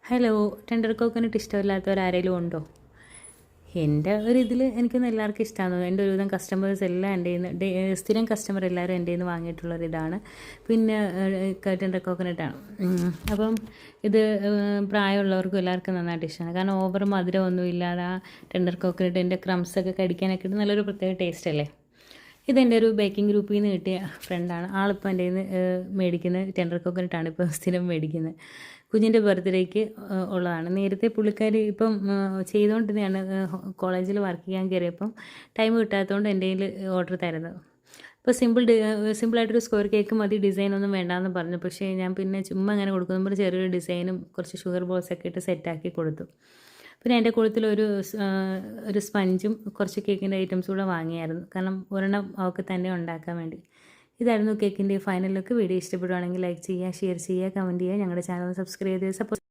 Hello, tender coconut ഇഷ്ടമില്ലാത്തവരാരെങ്കിലും ഉണ്ടോ? എൻ്റെ ഒരിതിൽ എനിക്കൊന്നും എല്ലാവർക്കും ഇഷ്ടമാണ്. എൻ്റെ ഒരുവിധം കസ്റ്റമേഴ്സ് എല്ലാം എൻ്റെ നിന്ന് സ്ഥിരം കസ്റ്റമർ എല്ലാവരും എൻ്റെ നിന്ന് വാങ്ങിയിട്ടുള്ളൊരിതാണ്. പിന്നെ ടെൻഡർ കോക്കനട്ടാണ്. അപ്പം ഇത് പ്രായമുള്ളവർക്കും എല്ലാവർക്കും നന്നായിട്ട് ഇഷ്ടമാണ്. കാരണം ഓവർ മധുരമൊന്നും ഇല്ലാതെ ആ ടെൻഡർ കോക്കനട്ടിൻ്റെ ക്രംസൊക്കെ കടിക്കാനൊക്കെ ഇട്ട് നല്ലൊരു പ്രത്യേക ടേസ്റ്റ് അല്ലേ. ഇതെൻ്റെ ഒരു ബേക്കിംഗ് ഗ്രൂപ്പിൽ നിന്ന് കിട്ടിയ ഫ്രണ്ടാണ്. ആളിപ്പോൾ എൻ്റെ നിന്ന് മേടിക്കുന്നത് ടെൻഡർ കോക്കനട്ടാണ് ഇപ്പോൾ സ്ഥിരം മേടിക്കുന്നത്. കുഞ്ഞിൻ്റെ ബർത്ത്ഡേക്ക് ഉള്ളതാണ്. നേരത്തെ പുള്ളിക്കാരി ഇപ്പം ചെയ്തുകൊണ്ടിരുന്നതാണ്. കോളേജിൽ വർക്ക് ചെയ്യാൻ കയറിയപ്പം ടൈം കിട്ടാത്തതുകൊണ്ട് എൻ്റെ കയ്യിൽ ഓർഡർ തരുന്നത്. ഇപ്പോൾ സിമ്പിളായിട്ടൊരു സ്ക്വയർ കേക്ക് മതി, ഡിസൈനൊന്നും വേണ്ടാന്ന് പറഞ്ഞു. പക്ഷേ ഞാൻ പിന്നെ ചുമ്മാ അങ്ങനെ കൊടുക്കുമ്പോൾ ചെറിയൊരു ഡിസൈനും കുറച്ച് ഷുഗർ ബോൾസൊക്കെ ഇട്ട് സെറ്റാക്കി കൊടുത്തു. പിന്നെ എൻ്റെ കൂട്ടത്തിലൊരു ഒരു സ്പഞ്ചും കുറച്ച് കേക്കിൻ്റെ ഐറ്റംസ് കൂടെ വാങ്ങിയായിരുന്നു. കാരണം ഒരെണ്ണം അവൾക്ക് തന്നെ ഉണ്ടാക്കാൻ വേണ്ടി. ഇതായിരുന്നു കേക്കിൻ്റെ ഫൈനൽ ലുക്ക്. വീഡിയോ ഇഷ്ടപ്പെടുവാണെങ്കിൽ ലൈക്ക് ചെയ്യുക, ഷെയർ ചെയ്യുക, കമൻറ്റ് ചെയ്യുക. ഞങ്ങളുടെ ചാനൽ സബ്സ്ക്രൈബ് ചെയ്ത് സപ്പോർട്ട്